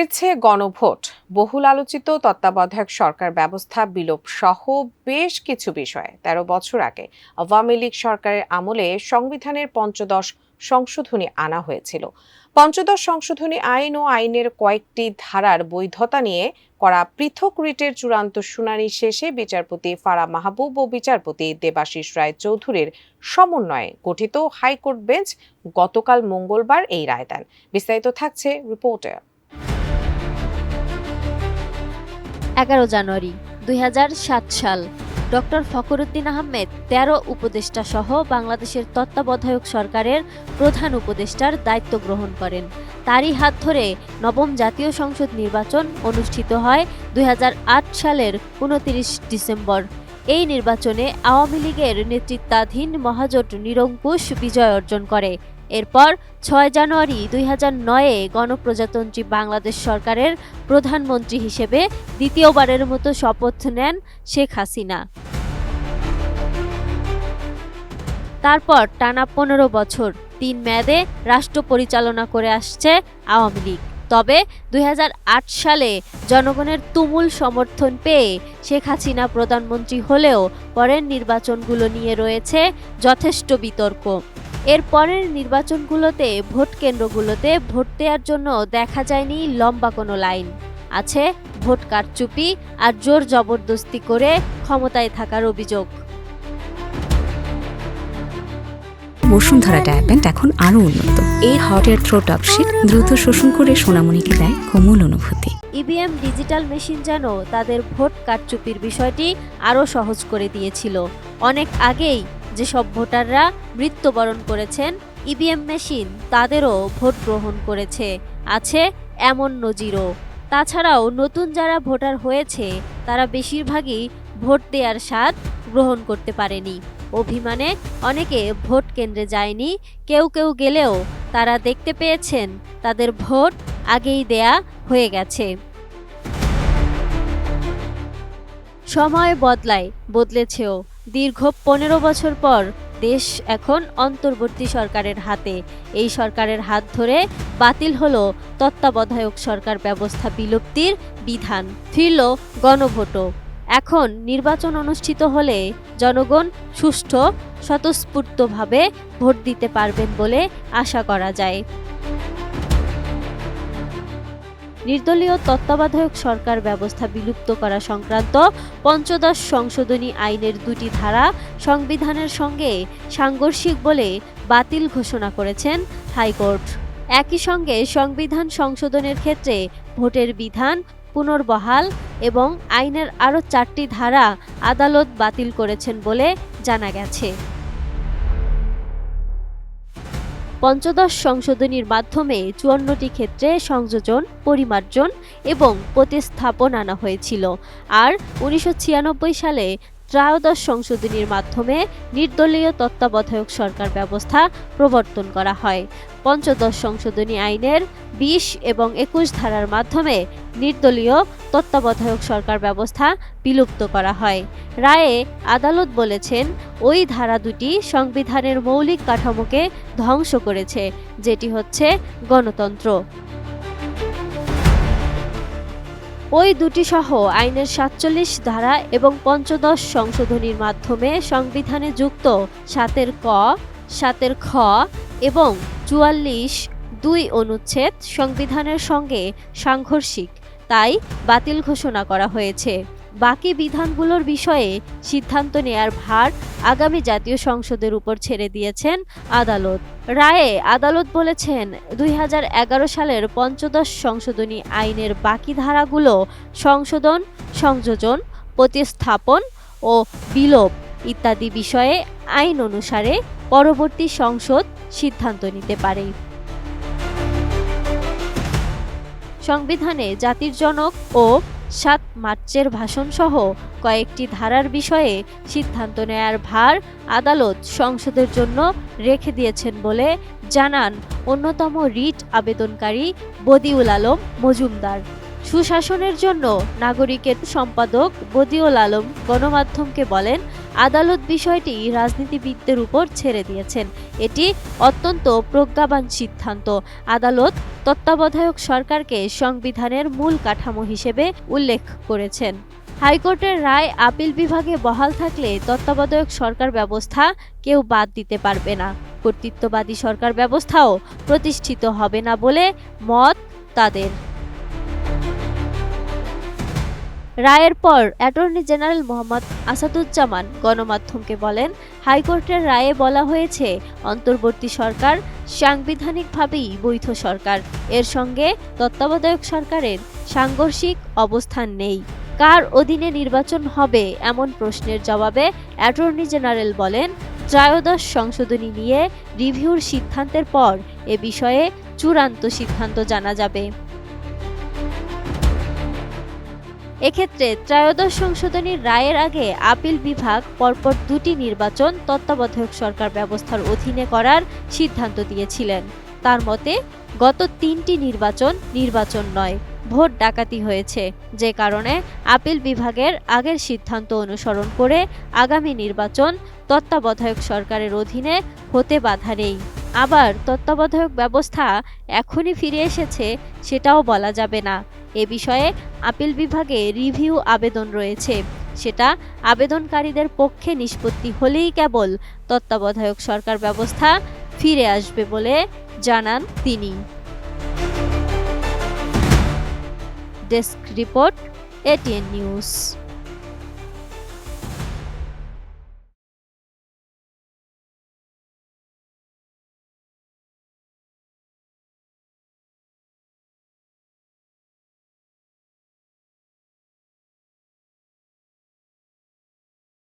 হয়েছে গণভোট, বহুল আলোচিত তত্ত্বাবধায়ক সরকার ব্যবস্থা বিলোপ সহ বেশ কিছু বিষয়ে ১৩ বছর আগে আওয়ামী লীগ সরকারের আমলে সংবিধানের পঞ্চদশ সংশোধনী আনা হয়েছিল। পঞ্চদশ সংশোধনী আইন ও আইনের কয়েকটি ধারার বৈধতা নিয়ে করা পৃথক রিটের চূড়ান্ত শুনানি শেষে বিচারপতি ফারাহ মাহবুব ও বিচারপতি দেবাশিস রায় চৌধুরীর সমন্বয়ে গঠিত হাইকোর্ট বেঞ্চ গতকাল মঙ্গলবার এই রায় দেন। বিস্তারিত থাকছে রিপোর্টে। ১১ জানুয়ারি ২০০৭ সাল ডক্টর ফখরুদ্দীন আহমেদ ১৩ উপদেষ্টা সহ বাংলাদেশের তত্ত্বাবধায়ক সরকারের প্রধান উপদেষ্টার দায়িত্ব গ্রহণ করেন। তারই হাত ধরে নবম জাতীয় সংসদ নির্বাচন অনুষ্ঠিত হয় ২০০৮ সালের ২৯ ডিসেম্বর। এই নির্বাচনে আওয়ামী লীগের নেতৃত্বাধীন মহাজোট নিরঙ্কুশ বিজয় অর্জন করে। এরপর ৬ জানুয়ারি ২০০৯-এ গণপ্রজাতন্ত্রী বাংলাদেশ সরকারের প্রধানমন্ত্রী হিসেবে দ্বিতীয়বারের মতো শপথ নেন শেখ হাসিনা। তারপর টানা ১৫ বছর ৩ মেয়াদে রাষ্ট্র পরিচালনা করে আসছে আওয়ামী লীগ। তবে ২০০৮ সালে জনগণের তুমুল সমর্থন পেয়ে শেখ হাসিনা প্রধানমন্ত্রী হলেও পরের নির্বাচনগুলো নিয়ে রয়েছে যথেষ্ট বিতর্ক। এর পরের নির্বাচনগুলোতে ভোট কেন্দ্রগুলোতে ভোট দেওয়ার জন্য দেখা যায়নি লম্বা কোনো লাইন। আছে ভোট কারচুপি আর জোর জবরদস্তি করে ক্ষমতায় থাকার অভিযোগ। বসুন্ধরা ডায়াপেন্ট এখন আরো উন্নত। এই hot air through top sheet দ্রুত শোষণ করে সোনামণিকে দেয় কোমল অনুভূতি। ইভিএম ডিজিটাল মেশিন যেন তাদের ভোট কারচুপির বিষয়টি আরও সহজ করে দিয়েছিল। অনেক আগেই যেসব ভোটাররা মৃত্যুবরণ করেছেন, ইভিএম মেশিন তাদেরও ভোট গ্রহণ করেছে। আছে এমন নজিরও। তাছাড়াও নতুন যারা ভোটার হয়েছে তারা বেশিরভাগই ভোট দেওয়ার স্বাদ গ্রহণ করতে পারেনি। অভিমানে অনেকে ভোট কেন্দ্রে যায়নি, কেউ কেউ গেলেও তারা দেখতে পেয়েছেন তাদের ভোট আগেই দেয়া হয়ে গেছে। সময় বদলায়, বদলেছেও। দীর্ঘ ১৫ বছর পর দেশ এখন অন্তর্বর্তী সরকারের হাতে। এই সরকারের হাত ধরে বাতিল হলো তত্ত্বাবধায়ক সরকার ব্যবস্থা বিলুপ্তির বিধান, ফিরল গণভোটও। এখন নির্বাচন অনুষ্ঠিত হলে জনগণ সুষ্ঠু স্বতঃস্ফূর্তভাবে ভোট দিতে পারবেন বলে আশা করা যায়। নির্দলীয় তত্ত্বাবধায়ক সরকার ব্যবস্থা বিলুপ্ত করা সংক্রান্ত পঞ্চদশ সংশোধনী আইনের দুটি ধারা সংবিধানের সঙ্গে সাংঘর্ষিক বলে বাতিল ঘোষণা করেছেন হাইকোর্ট। একই সঙ্গে সংবিধান সংশোধনের ক্ষেত্রে ভোটের বিধান পুনর্বহাল এবং আইনের আরও ৪টি ধারা আদালত বাতিল করেছেন বলে জানা গেছে। পঞ্চদশ সংশোধনীর মাধ্যমে ৫৪টি ক্ষেত্রে সংযোজন, পরিমার্জন এবং প্রতিস্থাপন আনা হয়েছিল। আর ১৯৯৬ সালে ত্রয়োদশ সংশোধনীর মাধ্যমে নির্দলীয় তত্ত্বাবধায়ক সরকার ব্যবস্থা প্রবর্তন করা হয়। পঞ্চদশ সংশোধনী আইনের ২০ এবং ২১ ধারার মাধ্যমে নির্দলীয় তত্ত্বাবধায়ক সরকার ব্যবস্থা বিলুপ্ত করা হয়। রায়ে আদালত বলেছেন, ওই ধারা দুটি সংবিধানের মৌলিক কাঠামোকে ধ্বংস করেছে, যেটি হচ্ছে গণতন্ত্র। ওই দুটি সহ আইনের ৪৭ ধারা এবং পঞ্চদশ সংশোধনীর মাধ্যমে সংবিধানে যুক্ত ৭-এর ক, ৭-এর খ এবং ৪৪(২) অনুচ্ছেদ সংবিধানের সঙ্গে সাংঘর্ষিক, তাই বাতিল ঘোষণা করা হয়েছে। বাকি বিধানগুলোর বিষয়ে সিদ্ধান্ত নেয়ার ভার আগামী জাতীয় সংসদের উপর ছেড়ে দিয়েছেন আদালত। রায়ে আদালত বলেছেন, ২০১১ সালের পঞ্চদশ সংশোধনী আইনের বাকি ধারাগুলো সংশোধন, সংযোজন, প্রতিস্থাপন ও বিলোপ ইত্যাদি বিষয়ে আইন অনুসারে পরবর্তী সংসদ সিদ্ধান্ত নিতে পারে। সংবিধানে জাতির জনক ও ৭ মার্চের ভাষণ সহ কয়েকটি ধারার বিষয়ে সিদ্ধান্ত নেয়ার ভার আদালত সংসদের জন্য রেখে দিয়েছেন বলে জানান অন্যতম রিট আবেদনকারী বদিউল আলম মজুমদার। সুশাসনের জন্য নাগরিকের সম্পাদক বদিউল আলম গণমাধ্যমকে বলেন, আদালত বিষয়টি রাজনীতিবিদদের উপর ছেড়ে দিয়েছেন। এটি অত্যন্ত প্রজ্ঞাবান সিদ্ধান্ত। আদালত তত্ত্বাবধায়ক সরকারকে সংবিধানের মূল কাঠামো হিসেবে উল্লেখ করেছেন। হাইকোর্টের রায় আপিল বিভাগে বহাল থাকলে তত্ত্বাবধায়ক সরকার ব্যবস্থা কেউ বাদ দিতে পারবে না। কর্তৃত্ববাদী সরকার ব্যবস্থাও প্রতিষ্ঠিত হবে না বলে মত তাদের। রায়ের পর অ্যাটর্নি জেনারেল মোহাম্মদ আসাদুজ্জামান গণমাধ্যমকে বলেন, হাইকোর্টের রায়ে বলা হয়েছে অন্তর্বর্তী সরকার সাংবিধানিকভাবেই বৈধ সরকার। এর সঙ্গে তত্ত্বাবধায়ক সরকারের সাংঘর্ষিক অবস্থান নেই। কার অধীনে নির্বাচন হবে এমন প্রশ্নের জবাবে অ্যাটর্নি জেনারেল বলেন, ত্রয়োদশ সংশোধনী নিয়ে রিভিউর সিদ্ধান্তের পর এ বিষয়ে চূড়ান্ত সিদ্ধান্ত জানা যাবে। এক্ষেত্রে ত্রয়োদশ সংশোধনীর রায়ের আগে আপিল বিভাগ পরপর দুটি নির্বাচন তত্ত্বাবধায়ক সরকার ব্যবস্থার অধীনে করার সিদ্ধান্ত দিয়েছিলেন। তার মতে গত 3টি নির্বাচন নয়, ভোট ডাকাতি হয়েছে, যে কারণে আপিল বিভাগের আগের সিদ্ধান্ত অনুসরণ করে আগামী নির্বাচন তত্ত্বাবধায়ক সরকারের অধীনে হতে বাধা নেই। আবার তত্ত্বাবধায়ক ব্যবস্থা এখনই ফিরে এসেছে সেটাও বলা যাবে না। এ বিষয়ে আপিল বিভাগে রিভিউ আবেদন রয়েছে, সেটা আবেদনকারীদের পক্ষে নিষ্পত্তি হলেই কেবল তত্ত্বাবধায়ক সরকার ব্যবস্থা ফিরে আসবে বলে জানান তিনি। Desk report, ATN news.